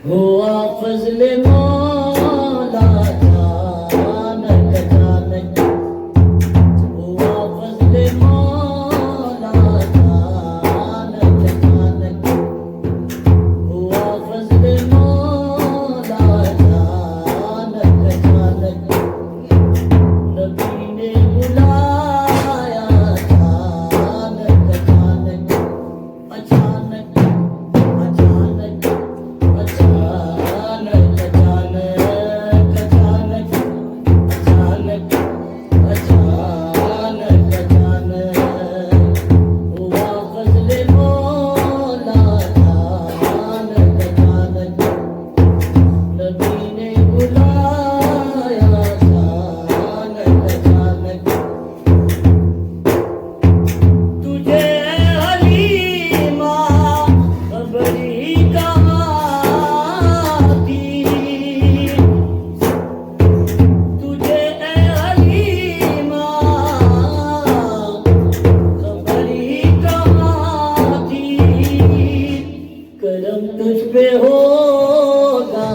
हुआ फजले मौला अचानक अचानक, हुआ फजले मौला अचानक अचानक, हुआ फजले मौला अचानक अचानक, नबी ने बुलाया अचानक अचानक, अचानक अचानक अचानक अचानक अचानक अचानक अचानक अचानक, हुआ फजले मौला अचानक अचानक, नबी ने बुलाया अचानक अचानक, तुझे हलीमा खबरी कहाँ थी, तुझे हलीमा खबरी कहाँ थी, करम तुझ पे होगा